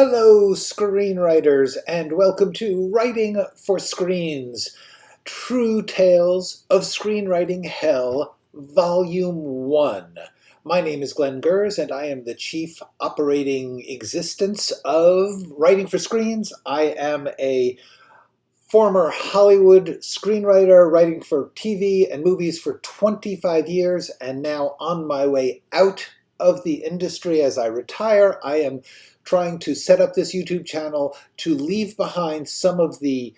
Hello, screenwriters, and welcome to Writing for Screens, True Tales of Screenwriting Hell, Volume 1. My name is Glenn Gers, and I am the Chief Operating Existence of Writing for Screens. I am a former Hollywood screenwriter, writing for TV and movies for 25 years, and now on my way out of the industry as I retire. I am trying to set up this YouTube channel to leave behind some of the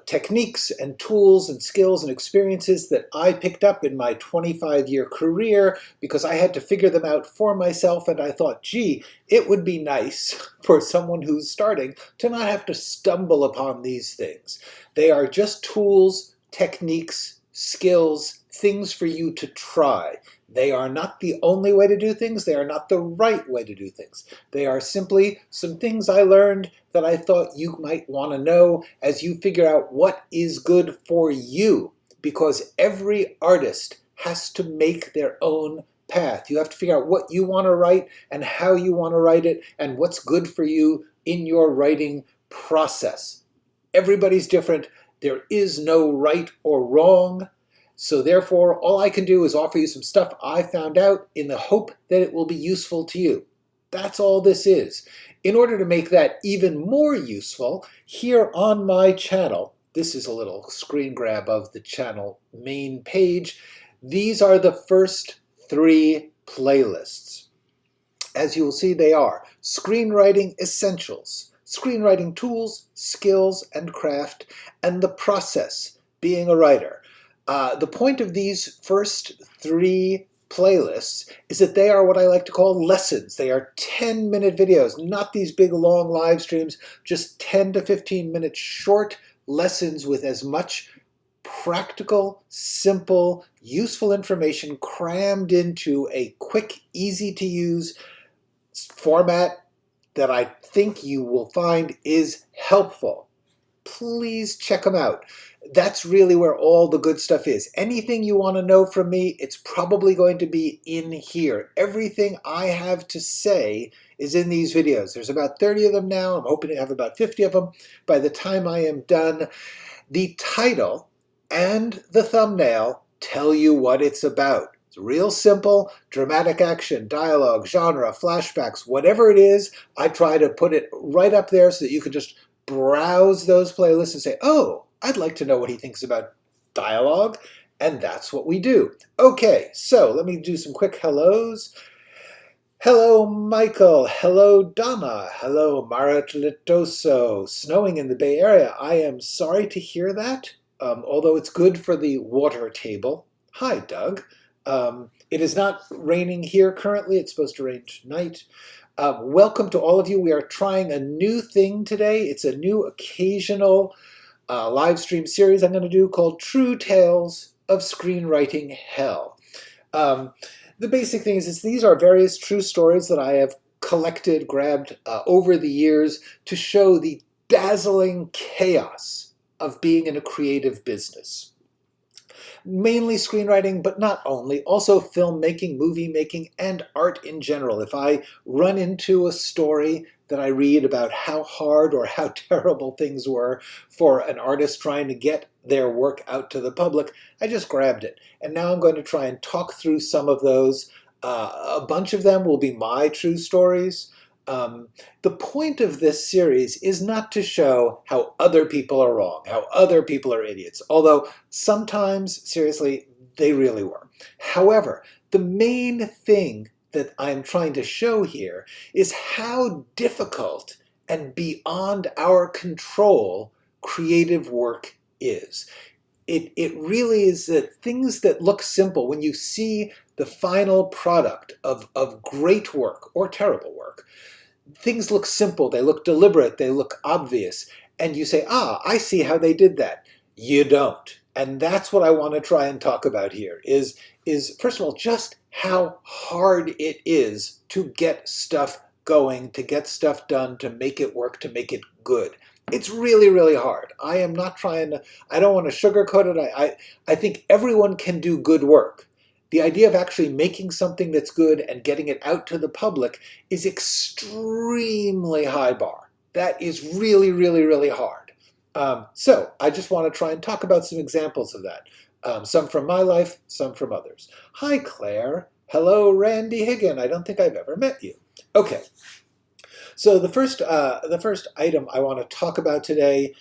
techniques and tools and skills and experiences that I picked up in my 25-year career because I had to figure them out for myself, and I thought, gee, it would be nice for someone who's starting to not have to stumble upon these things. They are just tools, techniques, skills, things for you to try. They are not the only way to do things. They are not the right way to do things. They are simply some things I learned that I thought you might want to know as you figure out what is good for you, because every artist has to make their own path. You have to figure out what you want to write and how you want to write it and what's good for you in your writing process. Everybody's different. There is no right or wrong. So therefore, all I can do is offer you some stuff I found out in the hope that it will be useful to you. That's all this is. In order to make that even more useful, here on my channel, this is a little screen grab of the channel main page, these are the first 3 playlists. As you will see, they are Screenwriting Essentials, Screenwriting Tools, Skills and Craft, and the Process, Being a Writer. The point of these first 3 playlists is that they are what I like to call lessons. They are 10-minute videos, not these big long live streams, just 10 to 15-minute short lessons with as much practical, simple, useful information crammed into a quick, easy-to-use format that I think you will find is helpful. Please check them out. That's really where all the good stuff is. Anything you want to know from me, it's probably going to be in here. Everything I have to say is in these videos. There's about 30 of them now. I'm hoping to have about 50 of them by the time I am done. The title and the thumbnail tell you what it's about. It's real simple, dramatic action, dialogue, genre, flashbacks, whatever it is, I try to put it right up there so that you can just browse those playlists and say, oh, I'd like to know what he thinks about dialogue, and that's what we do. Okay, so let me do some quick hellos. Hello, Michael. Hello, Donna. Hello, Maratlitoso. Snowing in the Bay Area. I am sorry to hear that, although it's good for the water table. Hi, Doug. It is not raining here currently. It's supposed to rain tonight. Welcome to all of you. We are trying a new thing today. It's a new occasional live stream series I'm going to do called True Tales of Screenwriting Hell. The basic thing is these are various true stories that I have collected, grabbed over the years to show the dazzling chaos of being in a creative business. Mainly screenwriting, but not only, also filmmaking, movie making, and art in general. If I run into a story that I read about how hard or how terrible things were for an artist trying to get their work out to the public, I just grabbed it. And now I'm going to try and talk through some of those. A bunch of them will be my true stories. The point of this series is not to show how other people are wrong, how other people are idiots, although sometimes, seriously, they really were. However, the main thing that I'm trying to show here is how difficult and beyond our control creative work is. It really is that things that look simple, when you see the final product of great work or terrible work, things look simple, they look deliberate, they look obvious, and you say, ah, I see how they did that. You don't. And that's what I want to try and talk about here, is first of all, just how hard it is to get stuff going, to get stuff done, to make it work, to make it good. It's really, really hard. I am not trying to, I don't want to sugarcoat it. I think everyone can do good work. the idea of actually making something that's good and getting it out to the public is extremely high bar. That is really, really, really hard. So I just want to try and talk about some examples of that. Some from my life, some from others. Hi, Claire. Hello, Randy Higgin. I don't think I've ever met you. Okay. So the first item I want to talk about today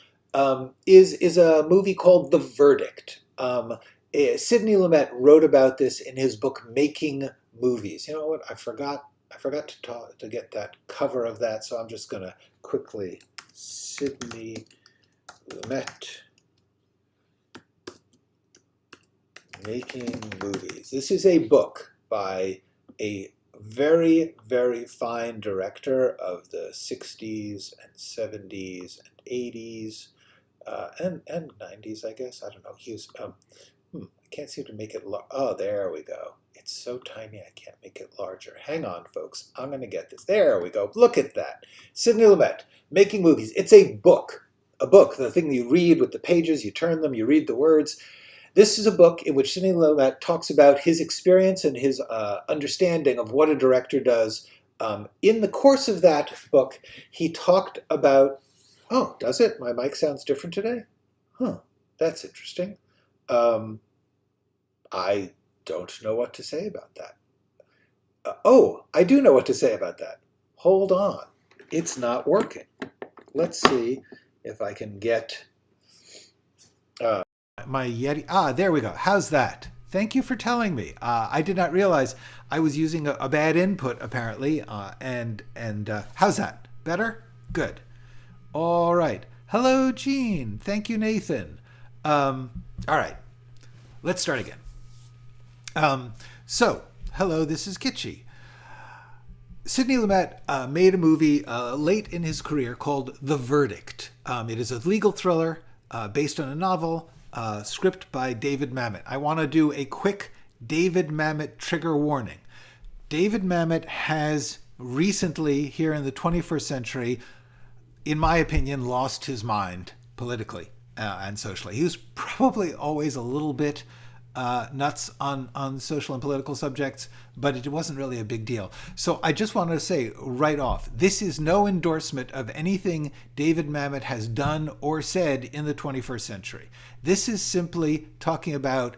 is a movie called The Verdict. Sidney Lumet wrote about this in his book Making Movies. You know what? I forgot to get that cover of that, so I'm just going to quickly Sidney Lumet Making Movies. This is a book by a very, very fine director of the 60s and 70s and 80s and 90s, I guess. I don't know. He was, I can't seem to make it, oh, there we go. It's so tiny I can't make it larger. Hang on, folks. I'm going to get this. There we go. Look at that. Sidney Lumet, Making Movies. It's a book. A book, the thing you read with the pages, you turn them, you read the words. This is a book in which Sidney Lumet talks about his experience and his understanding of what a director does. In the course of that book, he talked about, oh, does it? My mic sounds different today? Huh, that's interesting. I don't know what to say about that. Oh, I do know what to say about that. Hold on. It's not working. Let's see if I can get my Yeti. Ah, there we go. How's that? Thank you for telling me. I did not realize I was using a bad input, apparently. And how's that? Better? Good. All right. Hello, Gene. Thank you, Nathan. All right. Let's start again. So, hello, this is Kitschy. Sidney Lumet made a movie late in his career called The Verdict. It is a legal thriller based on a novel, script by David Mamet. I want to do a quick David Mamet trigger warning. David Mamet has recently, here in the 21st century, in my opinion, lost his mind politically and socially. He was probably always a little bit nuts on social and political subjects, but it wasn't really a big deal. So I just wanted to say right off, this is no endorsement of anything David Mamet has done or said in the 21st century. This is simply talking about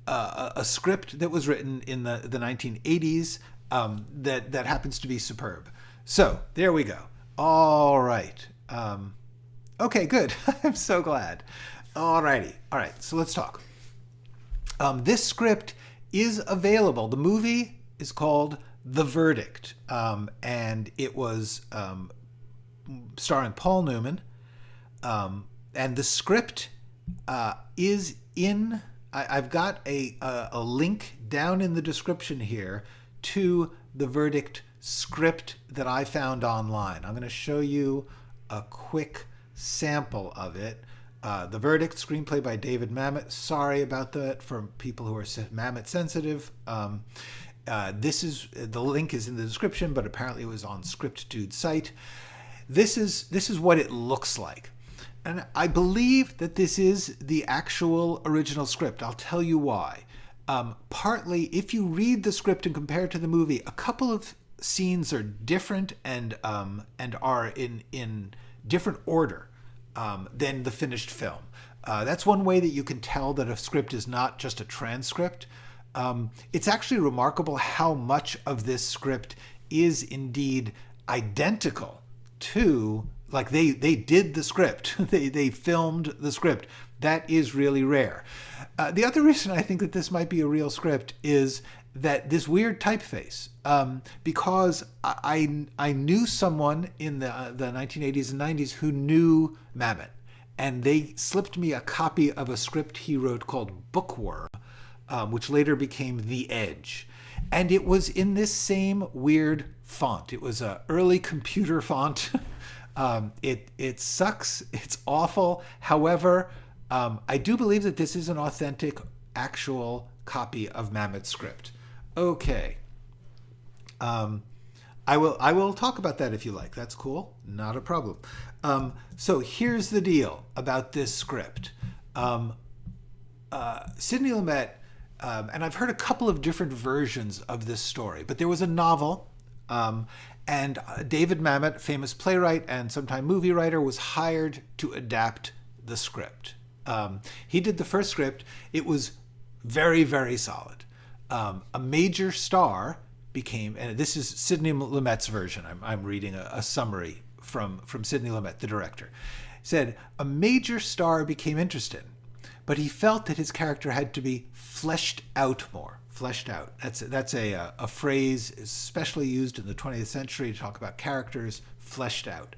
a script that was written in the 1980s that happens to be superb. So there we go. All right. Okay, good. I'm so glad. All righty. All right, so let's talk. This script is available. The movie is called The Verdict, and it was starring Paul Newman. And the script is in. I've got a link down in the description here to The Verdict script that I found online. I'm going to show you a quick sample of it. The Verdict, screenplay by David Mamet. Sorry about that for people who are Mamet sensitive. This is the link is in the description, but apparently it was on Script Dude's site. This is what it looks like, and I believe that this is the actual original script. I'll tell you why. Partly, if you read the script and compare it to the movie, a couple of scenes are different and are in different order than the finished film. That's one way that you can tell that a script is not just a transcript. It's actually remarkable how much of this script is indeed identical to, like they did the script. they filmed the script. That is really rare. The other reason I think that this might be a real script is that this weird typeface, because I knew someone in the 1980s and 90s who knew Mamet, and they slipped me a copy of a script he wrote called Bookworm, which later became The Edge. And it was in this same weird font. It was an early computer font. It sucks. It's awful. However, I do believe that this is an authentic, actual copy of Mamet's script. Okay. I will talk about that if you like. That's cool. Not a problem. So here's the deal about this script. Sidney Lumet And I've heard a couple of different versions of this story, but there was a novel, and David Mamet, famous playwright and sometime movie writer, was hired to adapt the script. He did the first script. It was very, very solid. A major star became, and this is Sidney Lumet's version. I'm reading a summary from Sidney Lumet, the director. Said, a major star became interested, but he felt that his character had to be fleshed out more. Fleshed out. That's a phrase especially used in the 20th century to talk about characters fleshed out.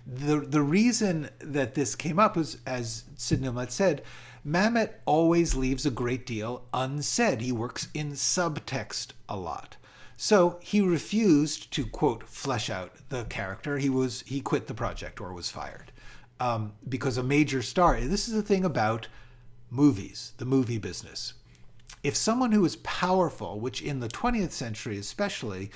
The reason that this came up was, as Sidney Lumet said, Mamet always leaves a great deal unsaid. He works in subtext a lot. So he refused to, quote, flesh out the character. He quit the project or was fired. Because a major star, this is the thing about movies, the movie business. If someone who is powerful, which in the 20th century especially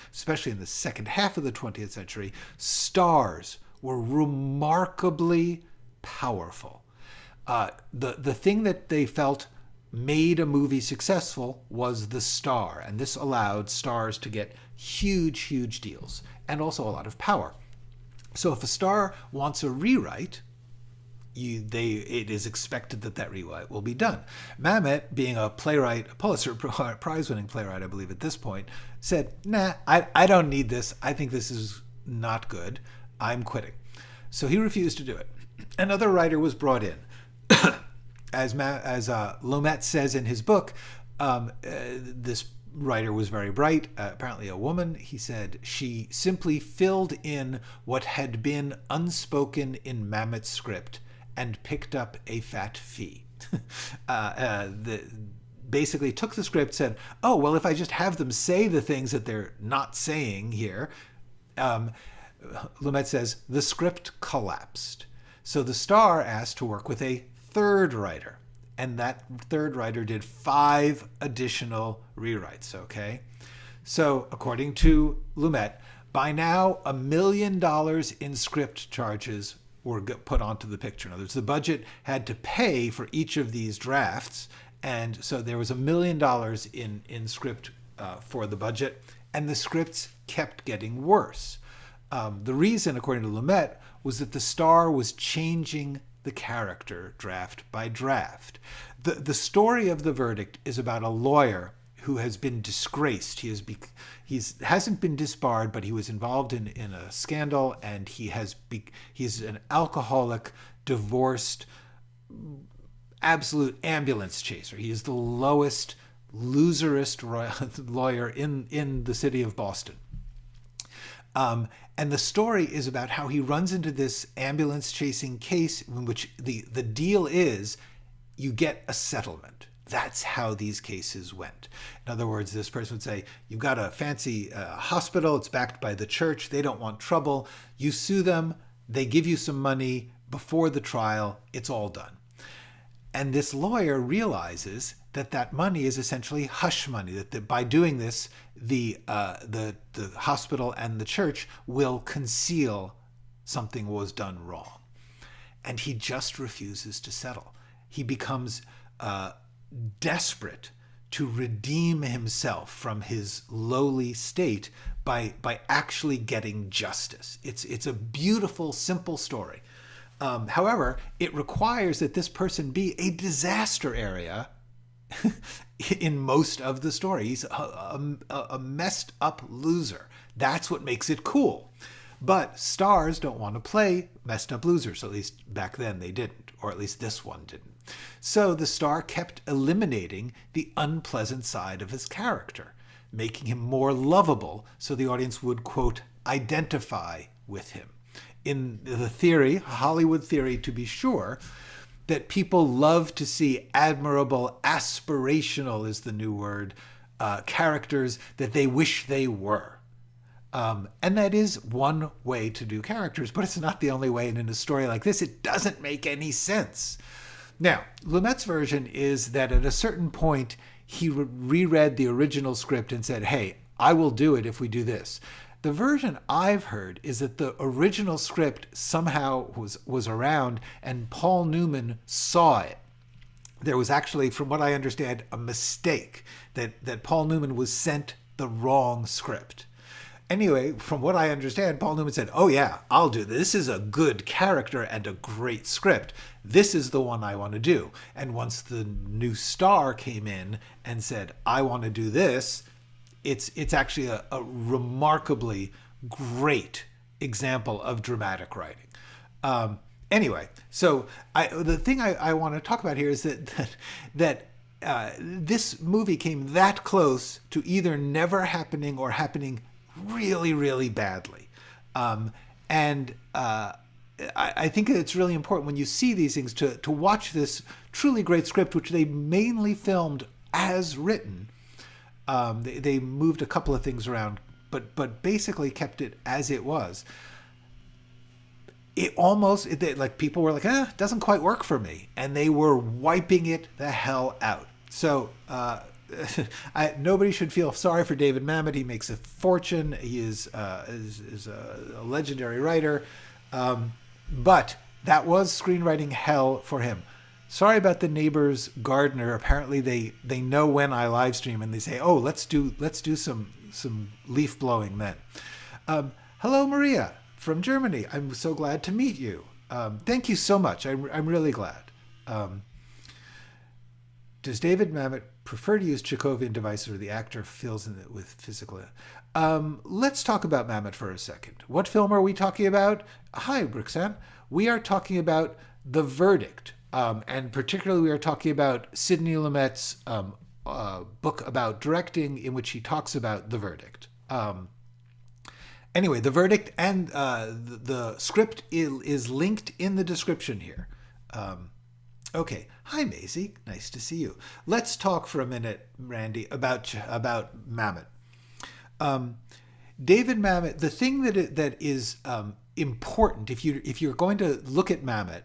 in the second half of the 20th century, stars were remarkably powerful. The thing that they felt made a movie successful was the star, and this allowed stars to get huge, huge deals and also a lot of power. So if a star wants a rewrite, it is expected that rewrite will be done. Mamet, being a playwright, a Pulitzer Prize-winning playwright, I believe at this point, said, nah, I don't need this. I think this is not good. I'm quitting. So he refused to do it. Another writer was brought in. As Lumet says in his book, this writer was very bright, apparently a woman. He said she simply filled in what had been unspoken in Mamet's script and picked up a fat fee. Basically took the script, said, oh, well, if I just have them say the things that they're not saying here, Lumet says, the script collapsed. So the star asked to work with a third writer, and that third writer did 5 additional rewrites, okay? So according to Lumet, by now $1 million in script charges were put onto the picture. In other words, the budget had to pay for each of these drafts, and so there was $1 million in script for the budget, and the scripts kept getting worse. The reason, according to Lumet, was that the star was changing the character draft by draft. The story of the verdict is about a lawyer who has been disgraced. He hasn't been disbarred, but he was involved in a scandal, and he's an alcoholic, divorced, absolute ambulance chaser. He is the lowest, loserest lawyer in the city of Boston. And the story is about how he runs into this ambulance chasing case in which the deal is you get a settlement. That's how these cases went. In other words, this person would say, you've got a fancy hospital, it's backed by the church, they don't want trouble. You sue them, they give you some money before the trial, it's all done. And this lawyer realizes that money is essentially hush money, that by doing this, the hospital and the church will conceal something was done wrong. And he just refuses to settle. He becomes desperate to redeem himself from his lowly state by actually getting justice. It's a beautiful, simple story. However, it requires that this person be a disaster area in most of the story. He's a messed up loser. That's what makes it cool. But stars don't want to play messed up losers. At least back then they didn't, or at least this one didn't. So the star kept eliminating the unpleasant side of his character, making him more lovable so the audience would, quote, identify with him. In the theory, Hollywood theory to be sure, that people love to see admirable, aspirational is the new word, characters that they wish they were. And that is one way to do characters, but it's not the only way. And in a story like this, it doesn't make any sense. Now, Lumet's version is that at a certain point, he reread the original script and said, hey, I will do it if we do this. The version I've heard is that the original script somehow was around and Paul Newman saw it there was actually, from what I understand, a mistake that Paul Newman was sent the wrong script. Anyway, from what I understand, Paul Newman said, "Oh yeah, I'll do this. This is a good character and a great script. This is the one I want to do." And once the new star came in and said, "I want to do this," it's actually a remarkably great example of dramatic writing. Anyway, so the thing I want to talk about here is that this movie came that close to either never happening or happening really, really badly. I think it's really important when you see these things to watch this truly great script, which they mainly filmed as written. They moved a couple of things around, but basically kept it as it was. It almost, like, people were like, it doesn't quite work for me. And they were wiping it the hell out. So nobody should feel sorry for David Mamet. He makes a fortune. He is a legendary writer. But that was screenwriting hell for him. Sorry about the neighbor's gardener. Apparently they know when I live stream and they say, "Oh, let's do some leaf blowing then." Hello, Maria from Germany. I'm so glad to meet you. Thank you so much. I'm really glad. Does David Mamet prefer to use Chekhovian devices, or the actor fills in it with physical? Let's talk about Mamet for a second. What film are we talking about? Hi, Brixan. We are talking about The Verdict. And particularly we are talking about Sidney Lumet's book about directing, in which he talks about The Verdict. Anyway, The Verdict and the script is linked in the description here. Okay. Hi, Maisie. Nice to see you. Let's talk for a minute, Randy, about Mamet. David Mamet, the thing that is important, if you're going to look at Mamet,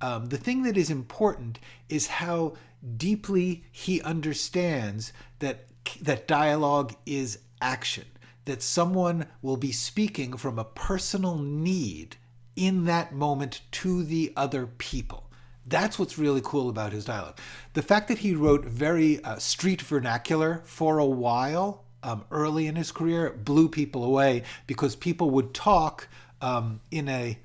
the thing that is important is how deeply he understands that dialogue is action, that someone will be speaking from a personal need in that moment to the other people. That's what's really cool about his dialogue. The fact that he wrote very street vernacular for a while early in his career blew people away, because people would talk in a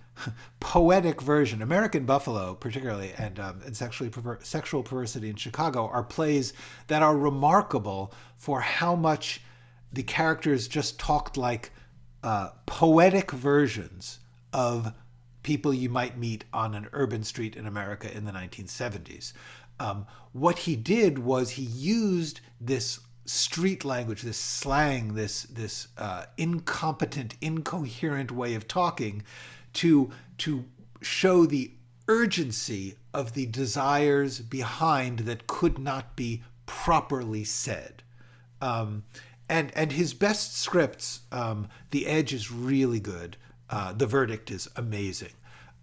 poetic version. American Buffalo, particularly, and Sexual Perversity in Chicago are plays that are remarkable for how much the characters just talked like poetic versions of people you might meet on an urban street in America in the 1970s. What he did was he used this street language, this slang, this incompetent, incoherent way of talking to show the urgency of the desires behind that could not be properly said. And his best scripts, The Edge is really good. The Verdict is amazing.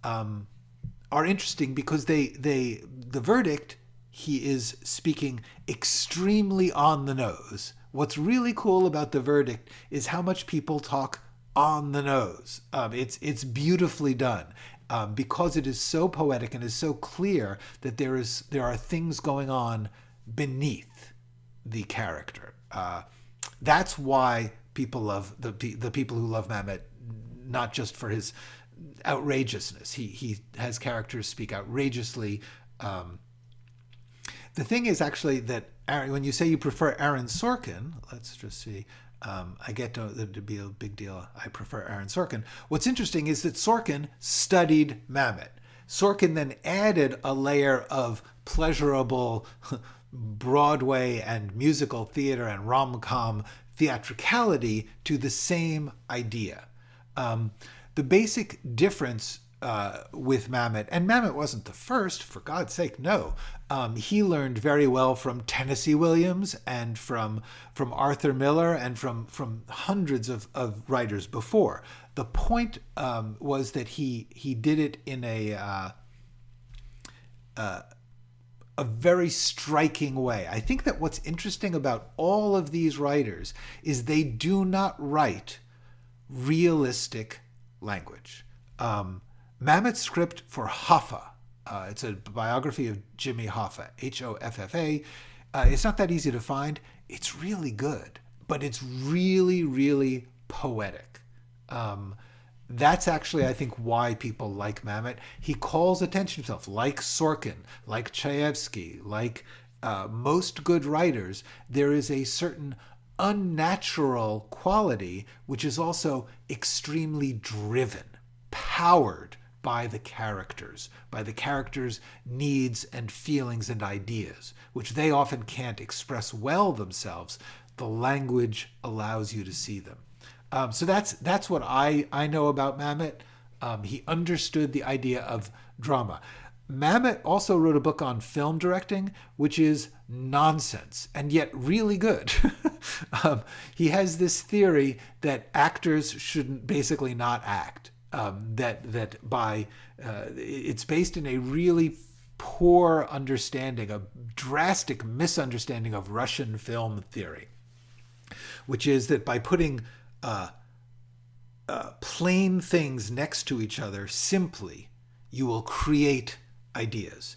Are interesting because The Verdict, he is speaking extremely on the nose. What's really cool about The Verdict is how much people talk on the nose. It's beautifully done because it is so poetic and is so clear that there are things going on beneath the character. That's why people love the people who love Mamet, not just for his outrageousness. He has characters speak outrageously. The thing is actually that when you say you prefer Aaron Sorkin, let's just see. I get to be a big deal. I prefer Aaron Sorkin. What's interesting is that Sorkin studied Mamet. Sorkin then added a layer of pleasurable Broadway and musical theater and rom-com theatricality to the same idea. The basic difference with Mamet, and Mamet wasn't the first, for God's sake, no. He learned very well from Tennessee Williams and from Arthur Miller and from hundreds of writers before. The point was that he did it in a very striking way. I think that what's interesting about all of these writers is they do not write realistic language. Mamet's script for Hoffa It's a biography of Jimmy Hoffa, Hoffa. It's not that easy to find. It's really good, but it's really, really poetic. That's actually, I think, why people like Mamet. He calls attention to himself, like Sorkin, like Chayefsky, like most good writers. There is a certain unnatural quality, which is also extremely driven, powered by the characters' needs and feelings and ideas, which they often can't express well themselves. The language allows you to see them. So that's what I know about Mamet. He understood the idea of drama. Mamet also wrote a book on film directing, which is nonsense and yet really good. He has this theory that actors shouldn't basically not act. It's based in a really poor understanding, a drastic misunderstanding of Russian film theory, which is that by putting plain things next to each other simply, you will create ideas.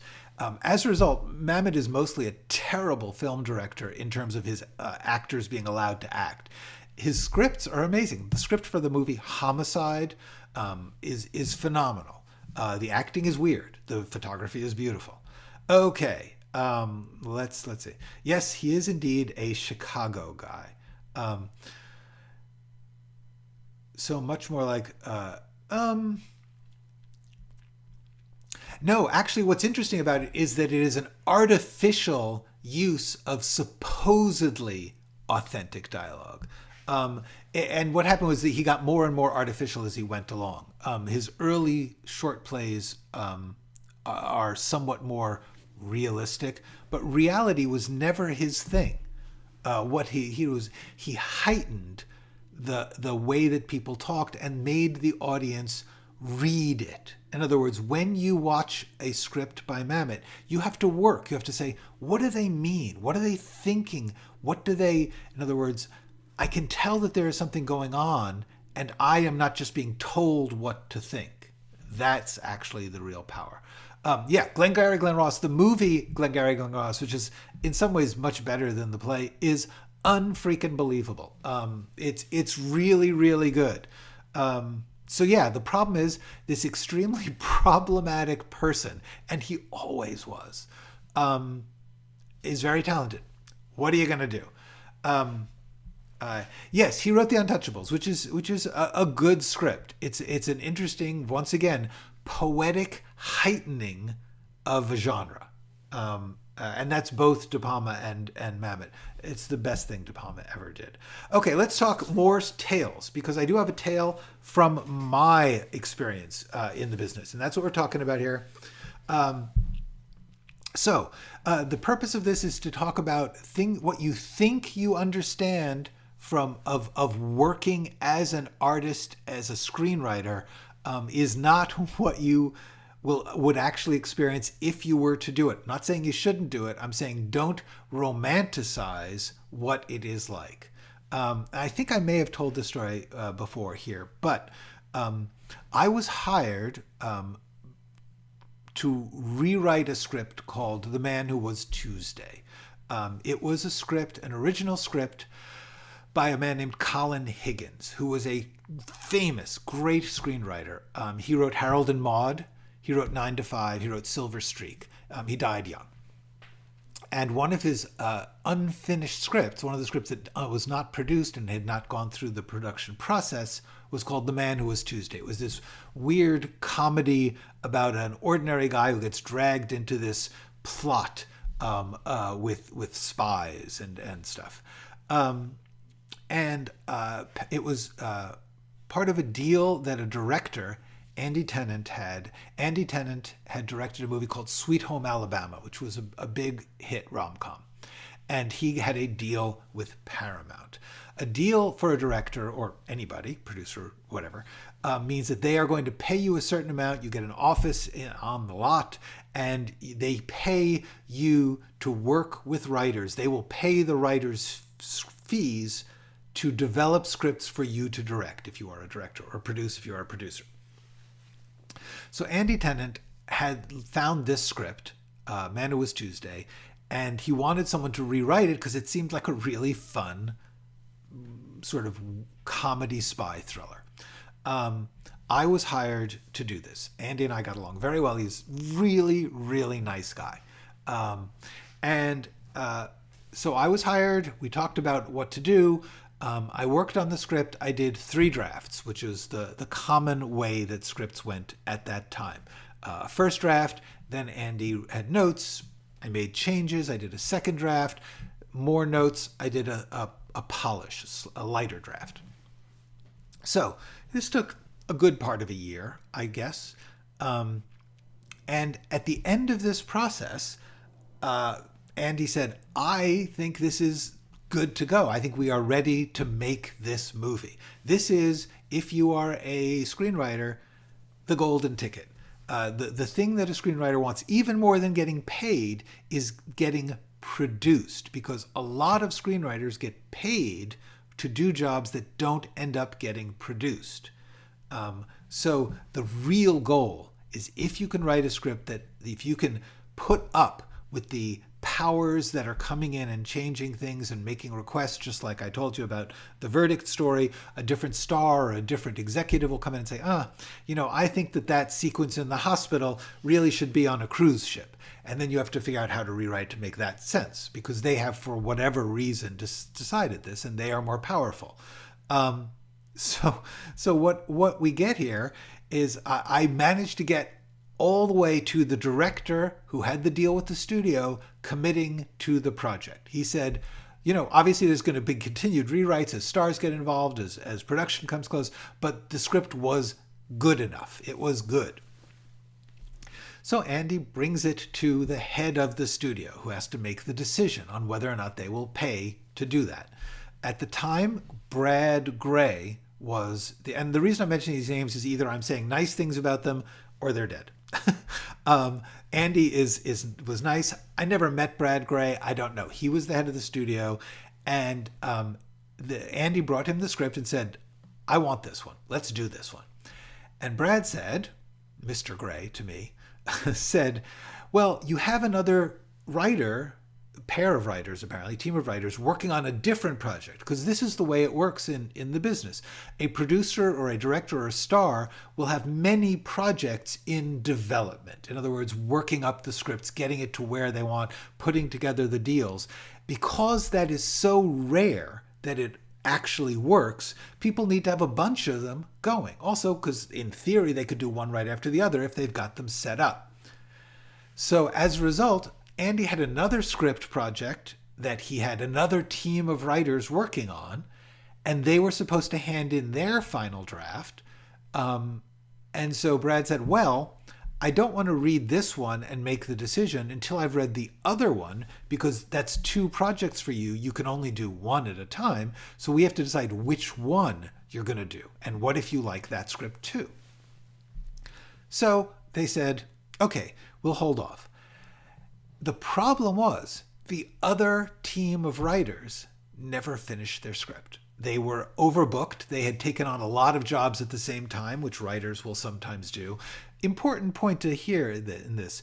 As a result, Mamet is mostly a terrible film director in terms of his actors being allowed to act. His scripts are amazing. The script for the movie Homicide is phenomenal. The acting is weird. The photography is beautiful. Okay, let's see. Yes, he is indeed a Chicago guy. So much more like no, actually what's interesting about it is that it is an artificial use of supposedly authentic dialogue. And what happened was that he got more and more artificial as he went along. His early short plays are somewhat more realistic, but reality was never his thing. He heightened the way that people talked and made the audience read it. In other words, when you watch a script by Mamet, you have to work. You have to say, what do they mean? What are they thinking? In other words, I can tell that there is something going on, and I am not just being told what to think. That's actually the real power. Glengarry Glen Ross, the movie Glengarry Glen Ross, which is in some ways much better than the play, is unfreaking believable. It's really, really good. The problem is this extremely problematic person, and he always was, is very talented. What are you going to do? Yes, he wrote The Untouchables, which is a good script. It's an interesting, once again, poetic heightening of a genre. And that's both De Palma and Mamet. It's the best thing De Palma ever did. Okay, let's talk more tales, because I do have a tale from my experience in the business, and that's what we're talking about here. The purpose of this is to talk about what you think you understand of working as an artist, as a screenwriter, is not what you would actually experience if you were to do it. I'm not saying you shouldn't do it. I'm saying don't romanticize what it is like. I think I may have told this story before here, but I was hired to rewrite a script called The Man Who Was Tuesday. It was a script, an original script by a man named Colin Higgins, who was a famous, great screenwriter. He wrote Harold and Maude. He wrote 9 to 5. He wrote Silver Streak. He died young. And one of his unfinished scripts, one of the scripts that was not produced and had not gone through the production process, was called The Man Who Was Tuesday. It was this weird comedy about an ordinary guy who gets dragged into this plot with spies and stuff. It was part of a deal that a director, Andy Tennant had. Andy Tennant had directed a movie called Sweet Home Alabama, which was a big hit rom-com. And he had a deal with Paramount. A deal for a director, or anybody, producer, whatever, means that they are going to pay you a certain amount. You get an office on the lot, and they pay you to work with writers. They will pay the writers fees to develop scripts for you to direct if you are a director, or produce if you are a producer. So Andy Tennant had found this script, Man Who Was Tuesday, and he wanted someone to rewrite it because it seemed like a really fun sort of comedy spy thriller. I was hired to do this. Andy and I got along very well. He's really, really nice guy. So I was hired. We talked about what to do. I worked on the script. I did 3 drafts, which is the common way that scripts went at that time. First draft, then Andy had notes. I made changes. I did a second draft, more notes. I did a polish, a lighter draft. So this took a good part of a year, I guess. And at the end of this process, Andy said, I think this is good to go. I think we are ready to make this movie. This is, if you are a screenwriter, the golden ticket. The thing that a screenwriter wants, even more than getting paid, is getting produced, because a lot of screenwriters get paid to do jobs that don't end up getting produced. So the real goal is, if you can write a script that, if you can put up with the powers that are coming in and changing things and making requests, just like I told you about the Verdict story, a different star or a different executive will come in and say, I think that sequence in the hospital really should be on a cruise ship. And then you have to figure out how to rewrite to make that sense, because they have, for whatever reason, decided this, and they are more powerful. So what we get here is, I managed to get all the way to the director who had the deal with the studio committing to the project. He said, obviously there's going to be continued rewrites as stars get involved, as production comes close, but the script was good enough. It was good. So Andy brings it to the head of the studio, who has to make the decision on whether or not they will pay to do that. At the time, Brad Gray was, and the reason I'm mentioning these names is either I'm saying nice things about them or they're dead. Andy was nice. I never met Brad Gray. I don't know. He was the head of the studio, and Andy brought him the script and said, I want this one. Let's do this one. And Brad said, Mr. Gray to me, said, well, you have another writer, pair of writers, apparently, team of writers, working on a different project, because this is the way it works in the business. A producer or a director or a star will have many projects in development. In other words, working up the scripts, getting it to where they want, putting together the deals. Because that is so rare that it actually works, people need to have a bunch of them going. Also, because in theory, they could do one right after the other if they've got them set up. So as a result, Andy had another script project that he had another team of writers working on, and they were supposed to hand in their final draft. And so Brad said, well, I don't want to read this one and make the decision until I've read the other one, because that's 2 projects for you. You can only do one at a time. So we have to decide which one you're going to do. And what if you like that script too? So they said, okay, we'll hold off. The problem was, the other team of writers never finished their script. They were overbooked. They had taken on a lot of jobs at the same time, which writers will sometimes do. Important point to hear in this.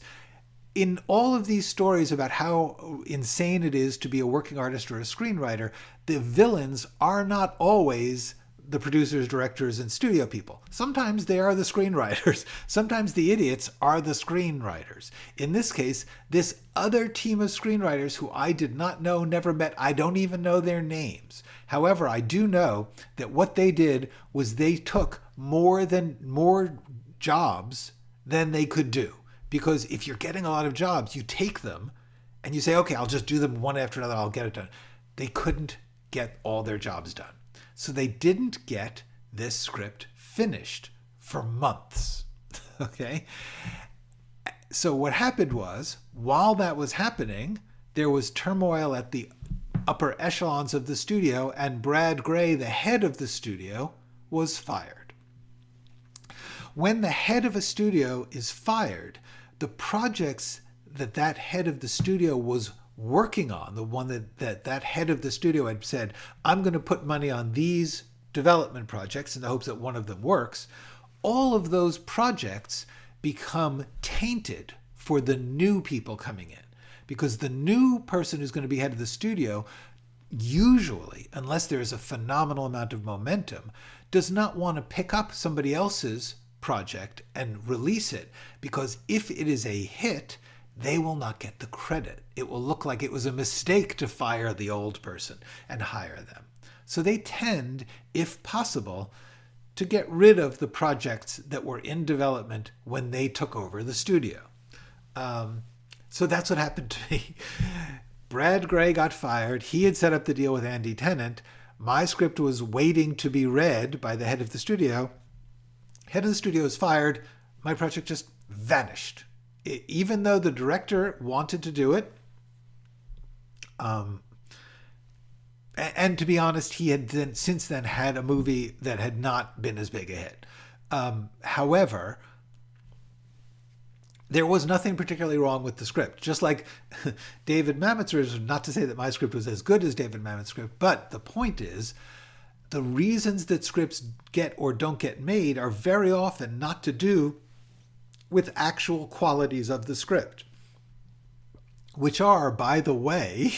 In all of these stories about how insane it is to be a working artist or a screenwriter, the villains are not always the producers, directors, and studio people. Sometimes they are the screenwriters. Sometimes the idiots are the screenwriters. In this case, this other team of screenwriters who I did not know, never met, I don't even know their names. However, I do know that what they did was they took more jobs than they could do. Because if you're getting a lot of jobs, you take them and you say, okay, I'll just do them one after another, I'll get it done. They couldn't get all their jobs done. So they didn't get this script finished for months, okay? So what happened was, while that was happening, there was turmoil at the upper echelons of the studio, and Brad Gray, the head of the studio, was fired. When the head of a studio is fired, the projects that head of the studio was working on, the one that head of the studio had said, I'm going to put money on these development projects in the hopes that one of them works, all of those projects become tainted for the new people coming in. Because the new person who's going to be head of the studio, usually, unless there's a phenomenal amount of momentum, does not want to pick up somebody else's project and release it, because if it is a hit, they will not get the credit. It will look like it was a mistake to fire the old person and hire them. So they tend, if possible, to get rid of the projects that were in development when they took over the studio. So that's what happened to me. Brad Gray got fired. He had set up the deal with Andy Tennant. My script was waiting to be read by the head of the studio. Head of the studio is fired. My project just vanished. Even though the director wanted to do it. And to be honest, he had since then had a movie that had not been as big a hit. However, there was nothing particularly wrong with the script. Just like David Mametz's, not to say that my script was as good as David Mametz's script, but the point is, the reasons that scripts get or don't get made are very often not to do with actual qualities of the script, which are, by the way,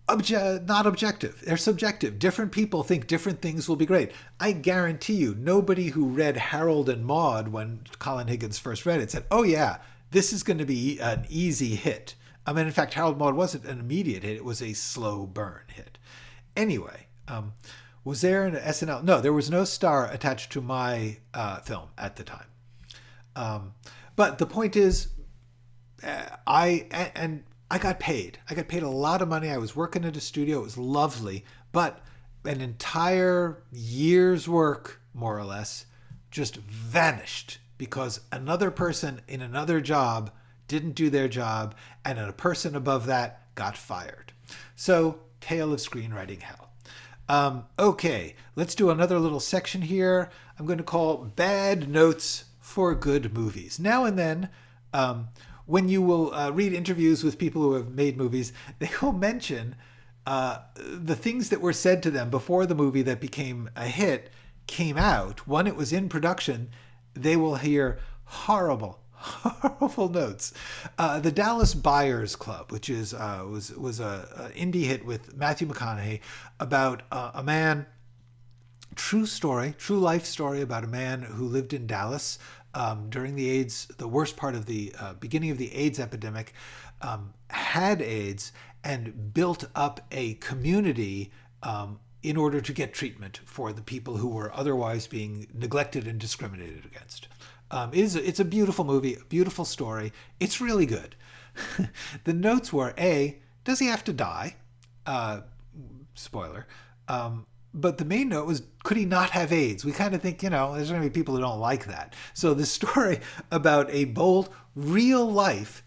not objective. They're subjective. Different people think different things will be great. I guarantee you, nobody who read Harold and Maude when Colin Higgins first read it said, oh yeah, this is going to be an easy hit. I mean, in fact, Harold and Maude wasn't an immediate hit. It was a slow burn hit. Anyway, was there an SNL? No, there was no star attached to my film at the time. But the point is, I got paid. I got paid a lot of money. I was working at a studio. It was lovely. But an entire year's work, more or less, just vanished because another person in another job didn't do their job, and a person above that got fired. So, tale of screenwriting hell. Okay, let's do another little section here. I'm going to call Bad Notes for Good Movies. Now and then, when you will read interviews with people who have made movies, they will mention the things that were said to them before the movie that became a hit came out. When it was in production, they will hear horrible notes. The Dallas Buyers Club, which is was a indie hit with Matthew McConaughey about a man. True life story about a man who lived in Dallas during the worst part of the beginning of the AIDS epidemic, had AIDS and built up a community in order to get treatment for the people who were otherwise being neglected and discriminated against. It's a beautiful movie, a beautiful story. It's really good. The notes were, A, does he have to die? Spoiler. But the main note was, could he not have AIDS? We kind of think, there's going to be people who don't like that. So the story about a bold, real life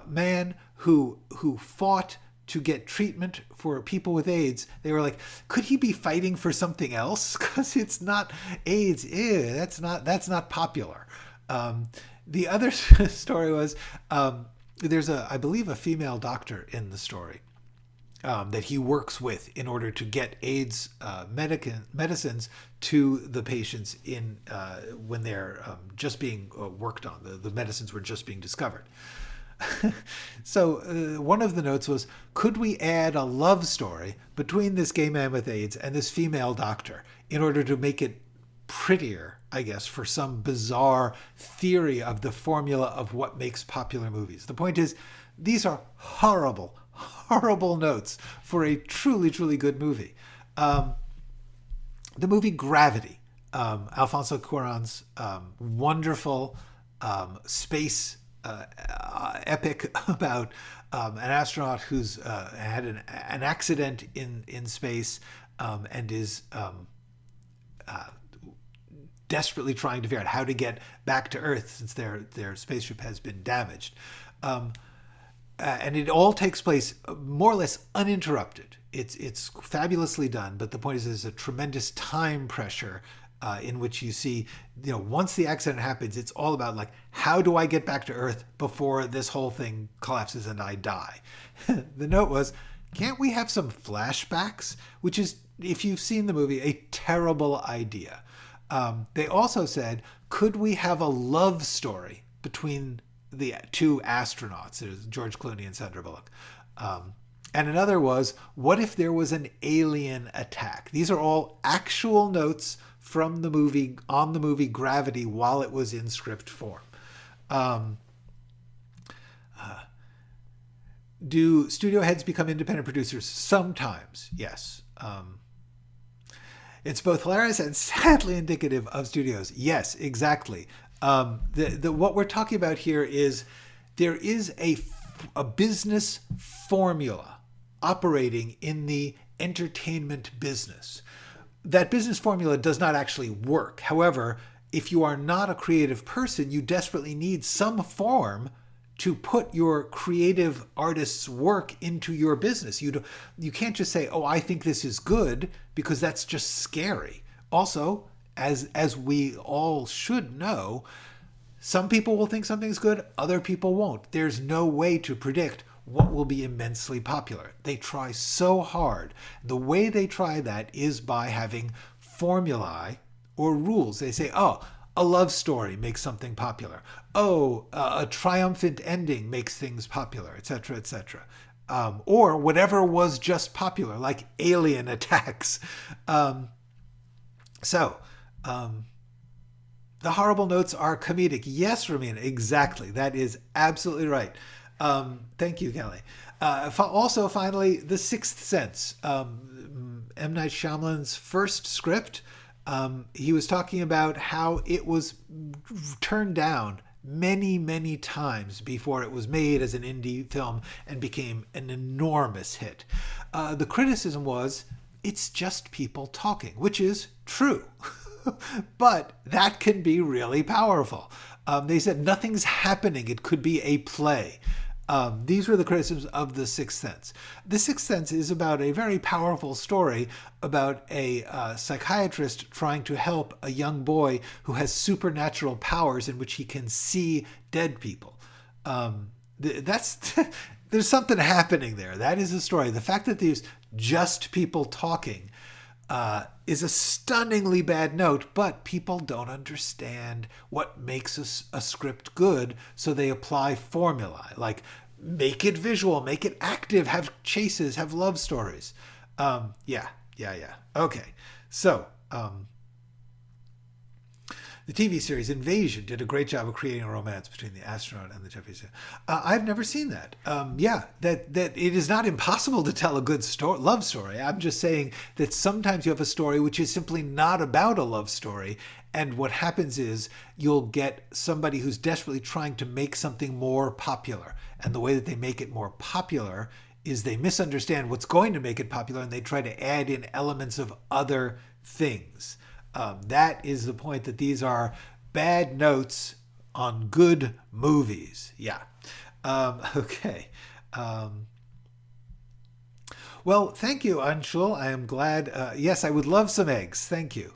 man who fought to get treatment for people with AIDS, they were like, could he be fighting for something else? Because it's not AIDS. Ew, that's not popular. The other story was, there's I believe a female doctor in the story. That he works with in order to get AIDS medicines to the patients when they're just being worked on. The medicines were just being discovered. So one of the notes was, could we add a love story between this gay man with AIDS and this female doctor in order to make it prettier, I guess, for some bizarre theory of the formula of what makes popular movies? The point is, these are horrible notes for a truly, truly good movie. The movie Gravity, Alfonso Cuarón's wonderful space epic about an astronaut who's had an accident in space and is desperately trying to figure out how to get back to Earth since their spaceship has been damaged. And it all takes place more or less uninterrupted. It's fabulously done, but the point is there's a tremendous time pressure in which you see, once the accident happens, it's all about like, how do I get back to Earth before this whole thing collapses and I die? The note was, can't we have some flashbacks? Which is, if you've seen the movie, a terrible idea. They also said, could we have a love story between the two astronauts, George Clooney and Sandra Bullock? And another was, what if there was an alien attack? These are all actual notes from the movie, on the movie Gravity, while it was in script form. Do studio heads become independent producers? Sometimes, yes. It's both hilarious and sadly indicative of studios. Yes, exactly. What we're talking about here is there is a business formula operating in the entertainment business. That business formula does not actually work. However, if you are not a creative person, you desperately need some form to put your creative artist's work into your business. You can't just say, oh, I think this is good, because that's just scary. Also, as we all should know, some people will think something's good, other people won't. There's no way to predict what will be immensely popular. They try so hard. The way they try that is by having formulae or rules. They say, oh, a love story makes something popular. Oh, a triumphant ending makes things popular, etc., etc. Or whatever was just popular, like alien attacks. The horrible notes are comedic. Yes, Ramina, exactly. That is absolutely right. Thank you, Kelly. Also, finally, The Sixth Sense. M. Night Shyamalan's first script. He was talking about how it was turned down many, many times before it was made as an indie film and became an enormous hit. The criticism was, it's just people talking, which is true. But that can be really powerful. They said nothing's happening. It could be a play. These were the criticisms of The Sixth Sense. The Sixth Sense is about a very powerful story about a psychiatrist trying to help a young boy who has supernatural powers in which he can see dead people. There's something happening there. That is the story. The fact that there's just people talking is a stunningly bad note, but people don't understand what makes a script good, so they apply formulae, like make it visual, make it active, have chases, have love stories. Yeah. Okay, so the TV series Invasion did a great job of creating a romance between the astronaut and the Japanese. I've never seen that. That it is not impossible to tell a good love story. I'm just saying that sometimes you have a story which is simply not about a love story, and what happens is you'll get somebody who's desperately trying to make something more popular, and the way that they make it more popular is they misunderstand what's going to make it popular, and they try to add in elements of other things. That is the point, that these are bad notes on good movies. Yeah. Okay. Well, thank you, Anshul. I am glad. Yes, I would love some eggs. Thank you.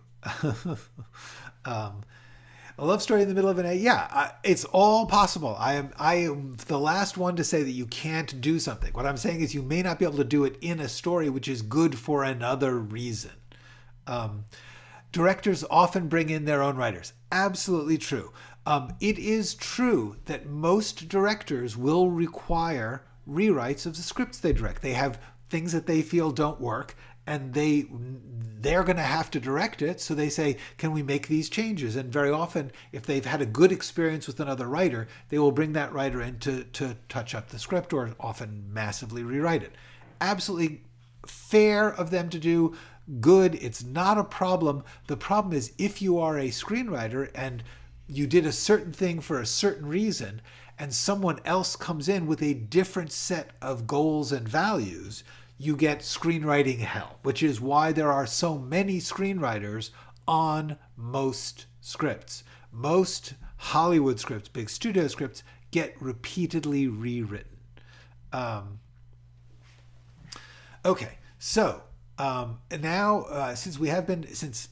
A love story in the middle of an egg. Yeah, it's all possible. I am the last one to say that you can't do something. What I'm saying is you may not be able to do it in a story which is good for another reason. Directors often bring in their own writers. Absolutely true. It is true that most directors will require rewrites of the scripts they direct. They have things that they feel don't work, and they're going to have to direct it. So they say, can we make these changes? And very often, if they've had a good experience with another writer, they will bring that writer in to touch up the script, or often massively rewrite it. Absolutely fair of them to do. Good. It's not a problem. The problem is if you are a screenwriter and you did a certain thing for a certain reason, and someone else comes in with a different set of goals and values, you get screenwriting hell, which is why there are so many screenwriters on most scripts. Most Hollywood scripts, big studio scripts, get repeatedly rewritten. Okay, so now since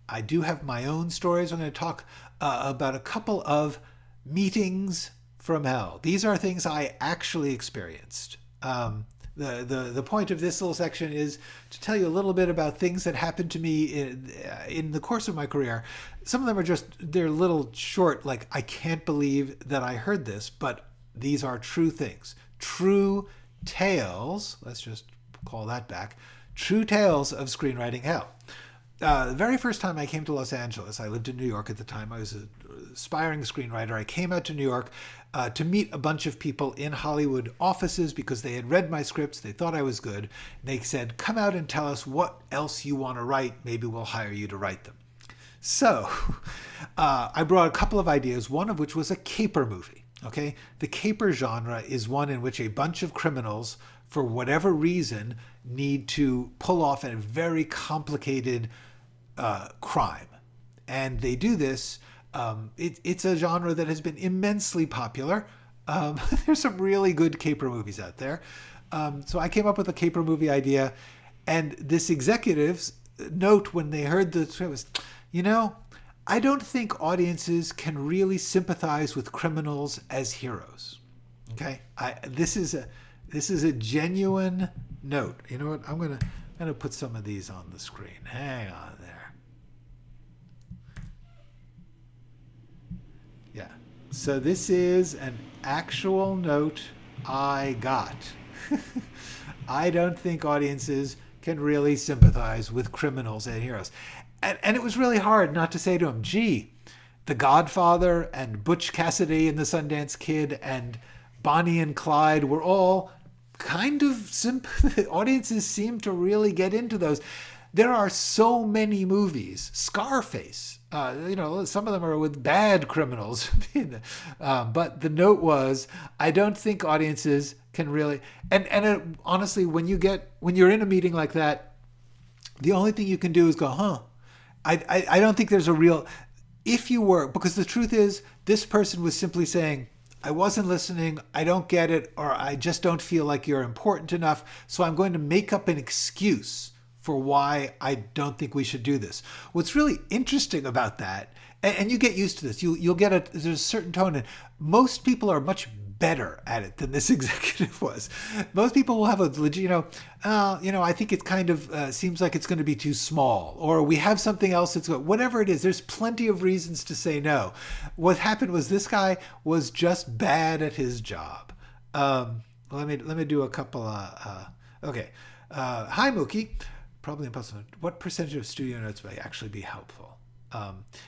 I do have my own stories, I'm going to talk about a couple of meetings from hell. These are things I actually experienced. The point of this little section is to tell you a little bit about things that happened to me in the course of my career. Some of them are they're little short, like, I can't believe that I heard this, but these are true things. True tales, let's just call that back, true tales of screenwriting hell. The very first time I came to Los Angeles, I lived in New York at the time. I was an aspiring screenwriter. I came out to New York to meet a bunch of people in Hollywood offices because they had read my scripts. They thought I was good. They said, come out and tell us what else you want to write. Maybe we'll hire you to write them. So I brought a couple of ideas, one of which was a caper movie. Okay, the caper genre is one in which a bunch of criminals, for whatever reason, need to pull off a very complicated crime. And they do this. It's a genre that has been immensely popular. There's some really good caper movies out there. So I came up with a caper movie idea. And this executive's note when they heard the script was, I don't think audiences can really sympathize with criminals as heroes. Okay, this is a genuine note. You know what? I'm gonna put some of these on the screen. Hang on there. Yeah. So this is an actual note I got. I don't think audiences can really sympathize with criminals as heroes. And it was really hard not to say to him, gee, The Godfather and Butch Cassidy and the Sundance Kid and Bonnie and Clyde were all kind of audiences seem to really get into those. There are so many movies. Scarface, some of them are with bad criminals. But the note was, I don't think audiences can really, and honestly, when you're in a meeting like that, the only thing you can do is go, huh? I don't think there's a real, if you were, because the truth is, this person was simply saying, I wasn't listening, I don't get it, or I just don't feel like you're important enough, so I'm going to make up an excuse for why I don't think we should do this. What's really interesting about that, and you get used to this, you'll get there's a certain tone, and most people are much better at it than this executive was. Most people will have a legit, I think it kind of seems like it's going to be too small, or we have something else that's good. Whatever it is, there's plenty of reasons to say no. What happened was this guy was just bad at his job. Let me do a couple. Okay. Hi, Mookie. Probably impossible. What percentage of studio notes may actually be helpful?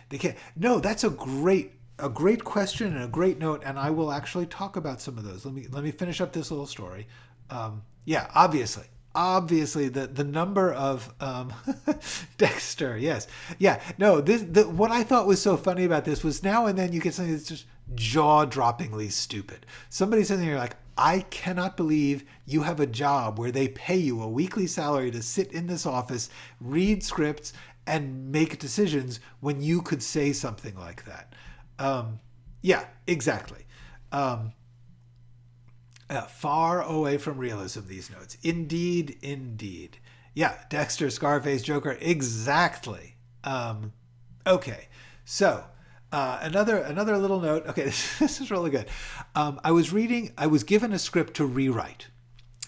They can't. No, that's a great question and a great note, and I will actually talk about some of those. Let me finish up this little story. Obviously the number of Dexter, yes, yeah, no. What I thought was so funny about this was now and then you get something that's just jaw-droppingly stupid. Somebody says, you're like, I cannot believe you have a job where they pay you a weekly salary to sit in this office, read scripts, and make decisions when you could say something like that. Yeah, exactly. Far away from realism, these notes. Indeed. Yeah, Dexter, Scarface, Joker, exactly. Okay, so another little note. Okay, this is really good. I was given a script to rewrite.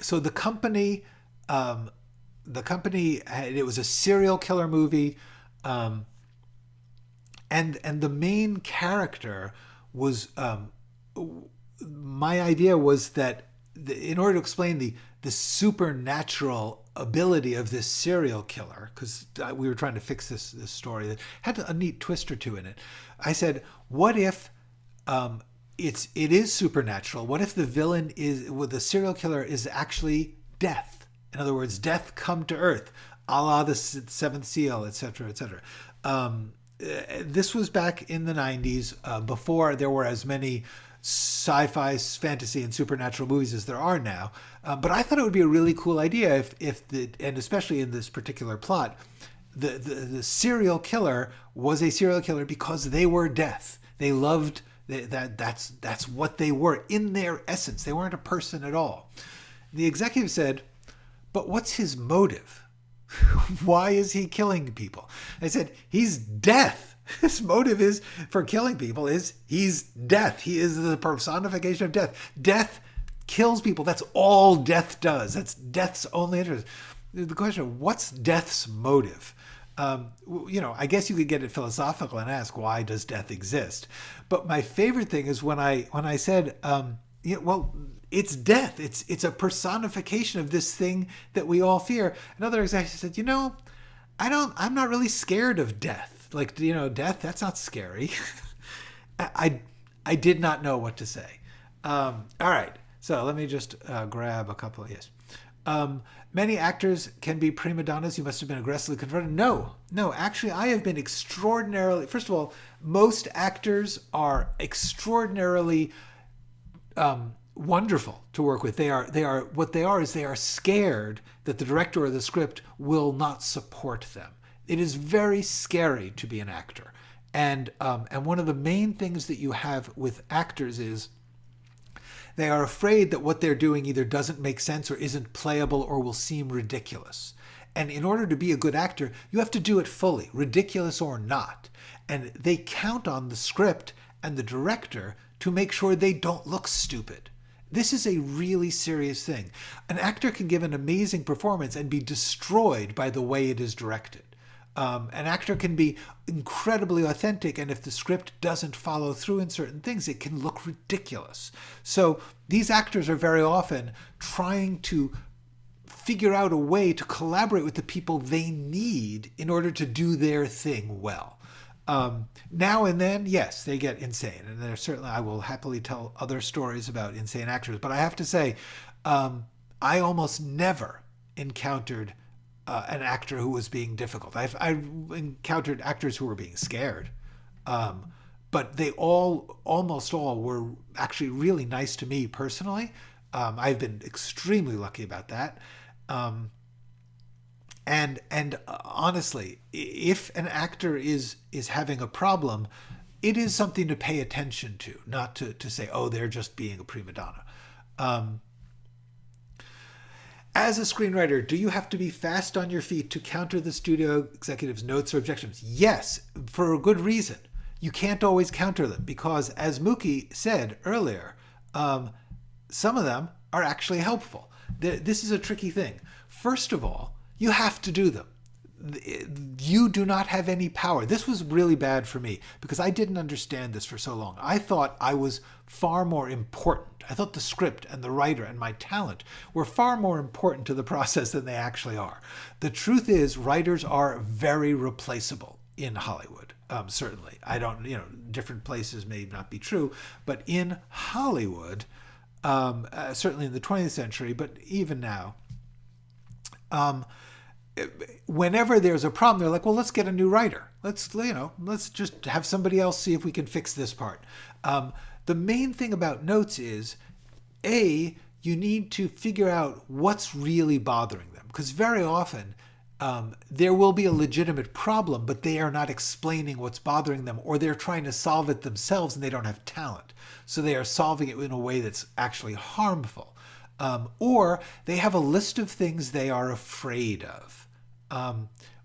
So the company, it was a serial killer movie, and the main character was, my idea was that in order to explain the supernatural ability of this serial killer, because we were trying to fix this story that had a neat twist or two in it, I said, what if it is supernatural? What if the villain the serial killer is actually death? In other words, death come to earth, a la the Seventh Seal, etc., etc. This was back in the 90s, before there were as many sci-fi, fantasy, and supernatural movies as there are now. But I thought it would be a really cool idea and especially in this particular plot, the serial killer was a serial killer because they were death. They loved that's what they were in their essence. They weren't a person at all. The executive said, but what's his motive? Why is he killing people? I said, he's death. His motive is for killing people is he's death. He is the personification of death. Death kills people. That's all death does. That's death's only interest. The question of what's death's motive? I guess you could get it philosophical and ask, why does death exist? But my favorite thing is when I said, it's death. It's a personification of this thing that we all fear. Another executive said, I'm not really scared of death. Like, death, that's not scary. I did not know what to say. All right. So let me just grab a couple. Yes. Many actors can be prima donnas. You must have been aggressively confronted. No, actually, I have been extraordinarily, first of all, most actors are extraordinarily wonderful to work with. They are scared that the director or the script will not support them. It is very scary to be an actor. And one of the main things that you have with actors is they are afraid that what they're doing either doesn't make sense or isn't playable or will seem ridiculous. And in order to be a good actor, you have to do it fully, ridiculous or not. And they count on the script and the director to make sure they don't look stupid. This is a really serious thing. An actor can give an amazing performance and be destroyed by the way it is directed. An actor can be incredibly authentic, and if the script doesn't follow through in certain things, it can look ridiculous. So these actors are very often trying to figure out a way to collaborate with the people they need in order to do their thing well. Now and then, yes, they get insane, and there's certainly, I will happily tell other stories about insane actors, but I have to say, I almost never encountered an actor who was being difficult. I've encountered actors who were being scared, but they almost all were actually really nice to me personally. I've been extremely lucky about that. And honestly, if an actor is having a problem, it is something to pay attention to, not to say, oh, they're just being a prima donna. As a screenwriter, do you have to be fast on your feet to counter the studio executive's notes or objections? Yes, for a good reason. You can't always counter them because, as Mookie said earlier, some of them are actually helpful. This is a tricky thing. First of all, you have to do them. You do not have any power. This was really bad for me because I didn't understand this for so long. I thought I was far more important. I thought the script and the writer and my talent were far more important to the process than they actually are. The truth is, writers are very replaceable in Hollywood. Certainly. I don't, different places may not be true, but in Hollywood, certainly in the 20th century, but even now, whenever there's a problem, they're like, well, let's get a new writer. Let's just have somebody else see if we can fix this part. The main thing about notes is, you need to figure out what's really bothering them. Because very often, there will be a legitimate problem, but they are not explaining what's bothering them, or they're trying to solve it themselves and they don't have talent. So they are solving it in a way that's actually harmful. Or they have a list of things they are afraid of.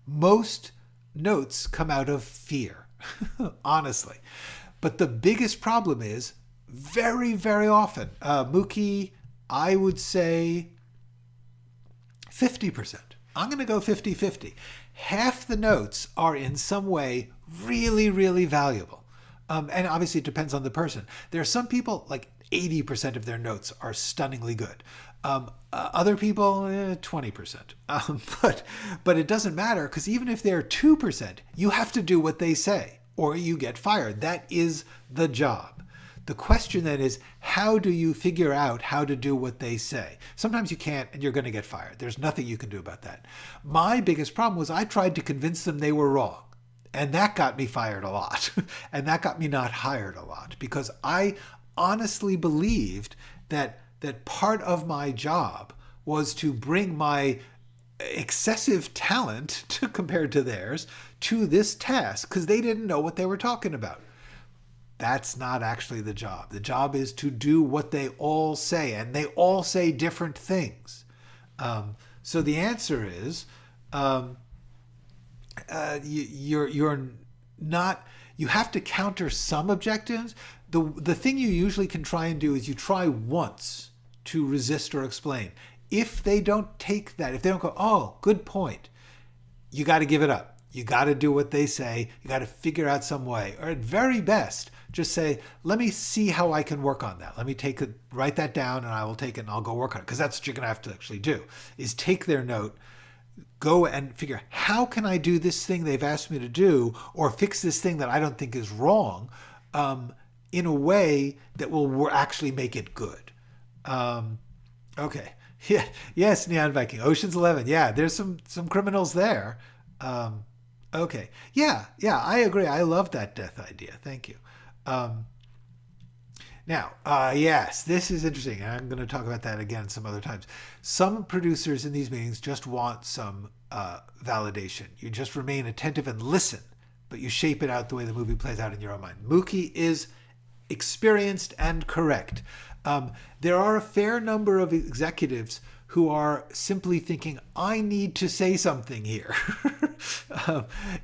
Most notes come out of fear, honestly. But the biggest problem is very, very often, Mookie, I would say 50%. I'm going to go 50-50. Half the notes are in some way really, really valuable. And obviously it depends on the person. There are some people, like 80% of their notes are stunningly good. Other people, 20%. But it doesn't matter because even if they're 2%, you have to do what they say or you get fired. That is the job. The question then is, how do you figure out how to do what they say? Sometimes you can't and you're going to get fired. There's nothing you can do about that. My biggest problem was I tried to convince them they were wrong. And that got me fired a lot. And that got me not hired a lot because I honestly believed that part of my job was to bring my excessive talent compared to theirs to this task because they didn't know what they were talking about. That's not actually the job. The job is to do what they all say, and they all say different things. So the answer is, you're not. You have to counter some objectives. The thing you usually can try and do is you try once to resist or explain. If they don't take that, if they don't go, oh, good point, you got to give it up. You got to do what they say. You got to figure out some way. Or at very best, just say, let me see how I can work on that. Let me write that down, and I will take it and I'll go work on it. Because that's what you're going to have to actually do, is take their note, go and figure, how can I do this thing they've asked me to do, or fix this thing that I don't think is wrong, in a way that will actually make it good. Okay. Yeah. Yes, Neon Viking. Ocean's 11. Yeah, there's some criminals there. Okay. Yeah, I agree. I love that death idea. Thank you. Now, yes, this is interesting. And I'm going to talk about that again some other times. Some producers in these meetings just want some validation. You just remain attentive and listen, but you shape it out the way the movie plays out in your own mind. Mookie is experienced and correct. There are a fair number of executives who are simply thinking, I need to say something here.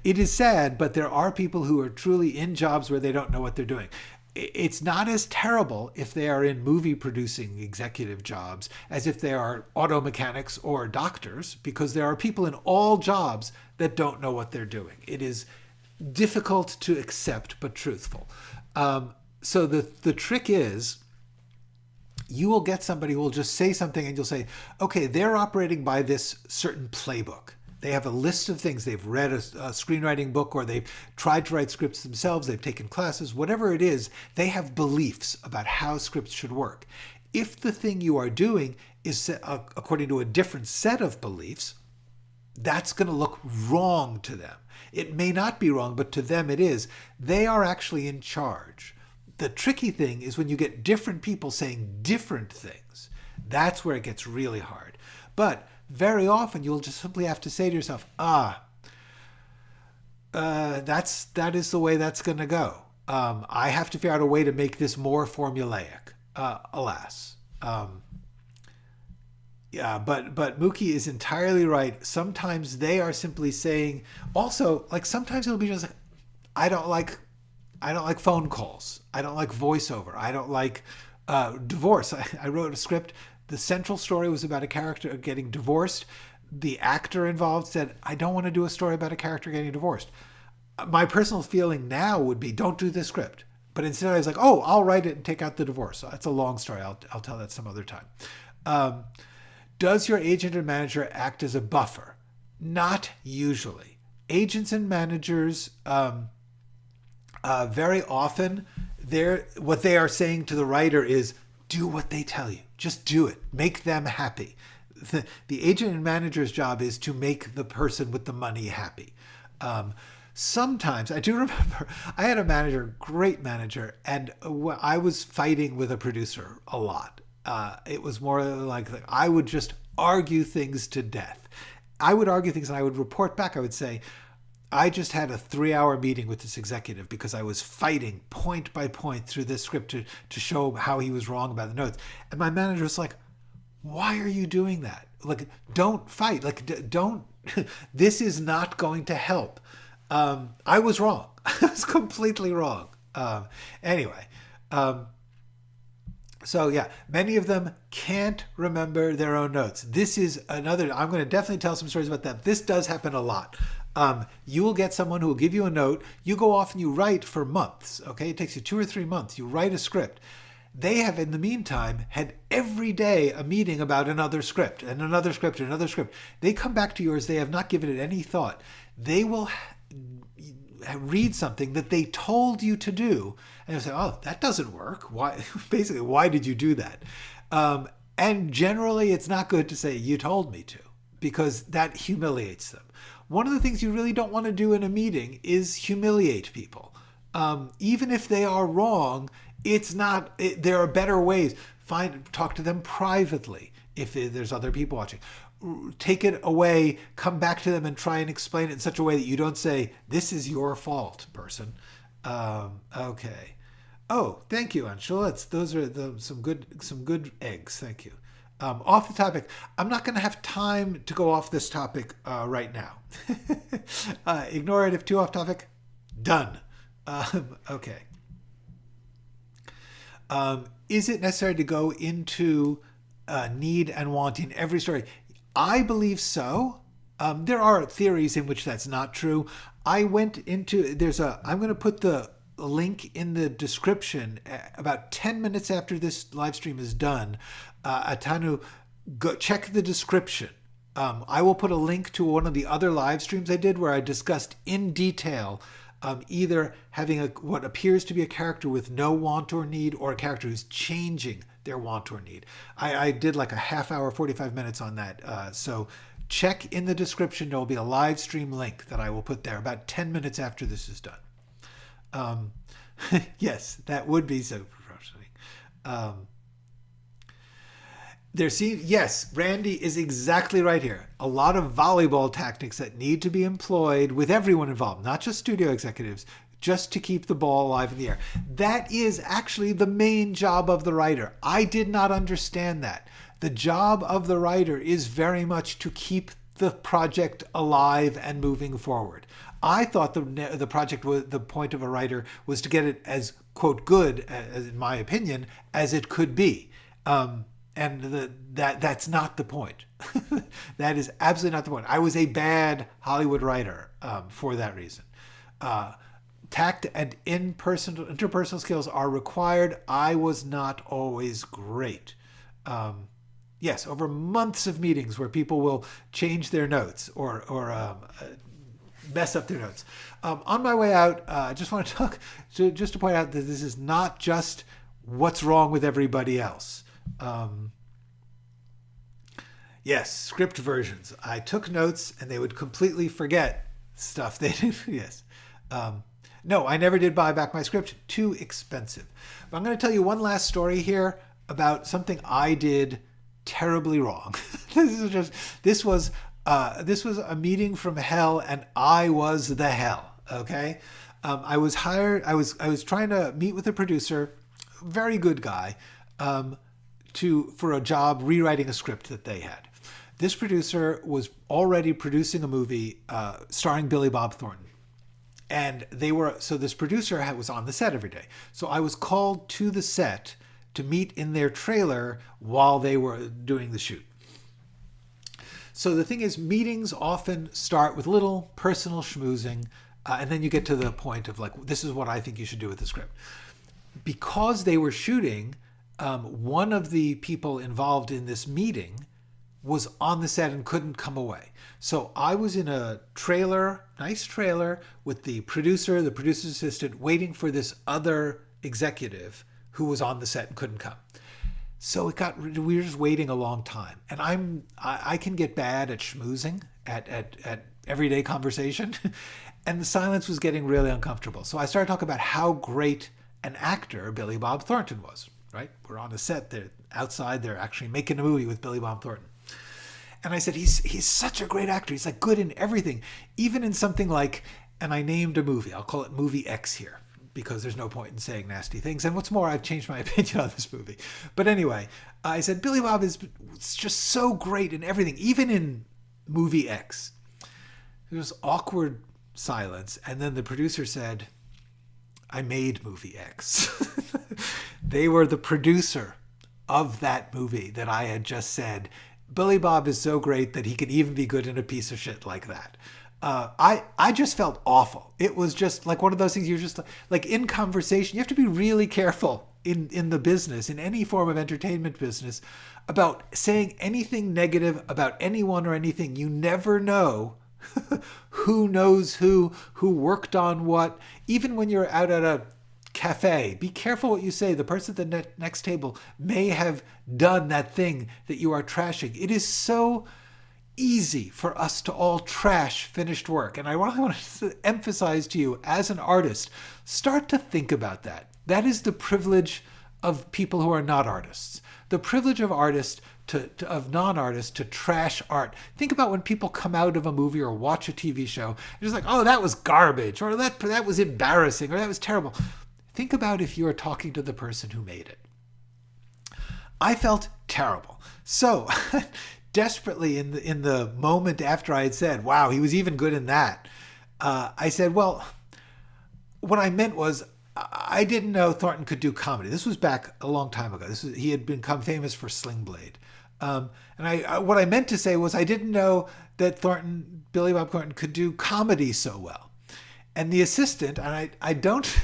It is sad, but there are people who are truly in jobs where they don't know what they're doing. It's not as terrible if they are in movie producing executive jobs as if they are auto mechanics or doctors, because there are people in all jobs that don't know what they're doing. It is difficult to accept, but truthful. So the trick is, you will get somebody who will just say something and you'll say, okay, they're operating by this certain playbook. They have a list of things. They've read a screenwriting book, or they've tried to write scripts themselves. They've taken classes, whatever it is, they have beliefs about how scripts should work. If the thing you are doing is according to a different set of beliefs, that's going to look wrong to them. It may not be wrong, but to them it is. They are actually in charge. The tricky thing is when you get different people saying different things. That's where it gets really hard. But very often you'll just simply have to say to yourself, that is the way that's going to go. I have to figure out a way to make this more formulaic, alas. Yeah, but Mookie is entirely right. Sometimes they are simply saying, also, like sometimes it'll be just like, I don't like phone calls. I don't like voiceover. I don't like divorce. I wrote a script. The central story was about a character getting divorced. The actor involved said, I don't want to do a story about a character getting divorced. My personal feeling now would be, don't do this script. But instead I was like, oh, I'll write it and take out the divorce. So that's a long story. I'll tell that some other time. Does your agent or manager act as a buffer? Not usually. Agents and managers, very often, what they are saying to the writer is, do what they tell you. Just do it. Make them happy. The agent and manager's job is to make the person with the money happy. Sometimes, I do remember, I had a manager, great manager, and I was fighting with a producer a lot. It was more like I would just argue things to death. I would argue things and I would report back. I would say, I just had a 3-hour meeting with this executive because I was fighting point by point through this script to show how he was wrong about the notes. And my manager was like, why are you doing that? Like, don't fight. Like, don't, this is not going to help. I was wrong. I was completely wrong. Anyway, so yeah, many of them can't remember their own notes. This is another, I'm going to definitely tell some stories about that. This does happen a lot. You will get someone who will give you a note. You go off and you write for months. Okay. It takes you 2 or 3 months. You write a script. They have, in the meantime, had every day a meeting about another script and another script and another script. They come back to yours. They have not given it any thought. They will read something that they told you to do. And you'll say, oh, that doesn't work. Why? Basically, why did you do that? And generally, it's not good to say, you told me to, because that humiliates them. One of the things you really don't want to do in a meeting is humiliate people. Even if they are wrong, there are better ways. Talk to them privately if there's other people watching. Take it away, come back to them and try and explain it in such a way that you don't say, this is your fault, person. Okay. Oh, thank you, Anshul. Those are some good eggs. Thank you. Off the topic, I'm not going to have time to go off this topic right now. Ignore it if too off topic. Done. Okay. Is it necessary to go into need and want in every story? I believe so. There are theories in which that's not true. I went into, I'm going to put the link in the description about 10 minutes after this live stream is done. Atanu, go check the description. I will put a link to one of the other live streams I did where I discussed in detail either having what appears to be a character with no want or need, or a character who's changing their want or need. I did like a half hour, 45 minutes on that. So check in the description. There will be a live stream link that I will put there about 10 minutes after this is done. Yes, that would be so frustrating. Yes, Randy is exactly right here. A lot of volleyball tactics that need to be employed with everyone involved, not just studio executives, just to keep the ball alive in the air. That is actually the main job of the writer. I did not understand that. The job of the writer is very much to keep the project alive and moving forward. I thought the project, the point of a writer was to get it as, quote, good, as in my opinion, as it could be. And that's not the point. That is absolutely not the point. I was a bad Hollywood writer for that reason. Tact and interpersonal skills are required. I was not always great. Yes, over months of meetings where people will change their notes or mess up their notes. On my way out, I just want to just to point out that this is not just what's wrong with everybody else. Yes, script versions. I took notes and they would completely forget stuff they did. Yes. No, I never did buy back my script. Too expensive. But I'm going to tell you one last story here about something I did terribly wrong. This was a meeting from hell, and I was the hell. Okay. I was hired. I was trying to meet with a producer, very good guy, for a job rewriting a script that they had. This producer was already producing a movie starring Billy Bob Thornton. And this producer was on the set every day. So I was called to the set to meet in their trailer while they were doing the shoot. So the thing is, meetings often start with little personal schmoozing, and then you get to the point of like, this is what I think you should do with the script. Because they were shooting, one of the people involved in this meeting was on the set and couldn't come away. So I was in a trailer, nice trailer, with the producer, the producer's assistant, waiting for this other executive who was on the set and couldn't come. So we were just waiting a long time. And I can get bad at schmoozing, at everyday conversation. And the silence was getting really uncomfortable. So I started talking about how great an actor Billy Bob Thornton was, right? We're on a set, they're outside, they're actually making a movie with Billy Bob Thornton. And I said, he's such a great actor. He's like good in everything, even in something like, and I named a movie. I'll call it Movie X here because there's no point in saying nasty things. And what's more, I've changed my opinion on this movie. But anyway, I said, Billy Bob is just so great in everything, even in Movie X. There was awkward silence. And then the producer said, I made Movie X. They were the producer of that movie that I had just said, Billy Bob is so great that he can even be good in a piece of shit like that. I just felt awful. It was just like one of those things you're just like in conversation. You have to be really careful in the business, in any form of entertainment business, about saying anything negative about anyone or anything. You never know who knows who worked on what. Even when you're out at a cafe, be careful what you say. The person at the next table may have done that thing that you are trashing. It is so easy for us to all trash finished work. And I really want to emphasize to you, as an artist, start to think about that. That is the privilege of people who are not artists. The privilege of artists of non-artists to trash art. Think about when people come out of a movie or watch a TV show, they're just like, oh, that was garbage, or that was embarrassing, or that was terrible. Think about if you were talking to the person who made it. I felt terrible. So desperately in the moment after I had said, wow, he was even good in that, I said, well, what I meant was I didn't know Thornton could do comedy. This was back a long time ago. He had become famous for Sling Blade. And what I meant to say was I didn't know that Billy Bob Thornton could do comedy so well. And the assistant, and I don't,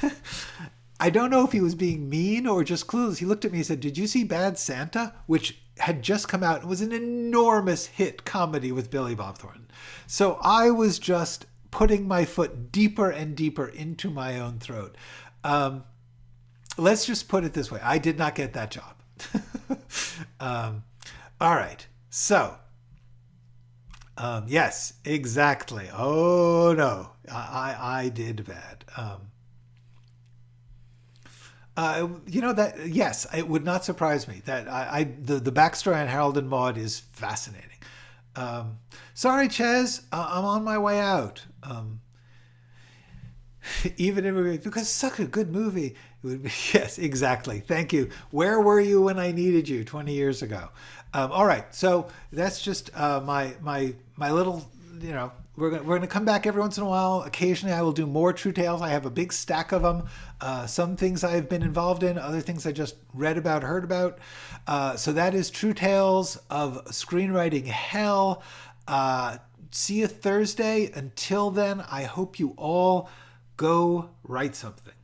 I don't know if he was being mean or just clueless. He looked at me and said, "Did you see Bad Santa?" Which had just come out. It was an enormous hit comedy with Billy Bob Thornton. So I was just putting my foot deeper and deeper into my own throat. Let's just put it this way. I did not get that job. All right. So, yes, exactly. Oh no, I did bad. That, yes, it would not surprise me that the backstory on Harold and Maude is fascinating. Sorry, Ches, I'm on my way out. Even if because it's such a good movie, it would be, yes, exactly. Thank you. Where were you when I needed you 20 years ago? All right, so that's just my little, we're gonna come back every once in a while. Occasionally, I will do more True Tales. I have a big stack of them. Some things I've been involved in, other things I just read about, heard about. So that is True Tales of Screenwriting Hell. See you Thursday. Until then, I hope you all go write something.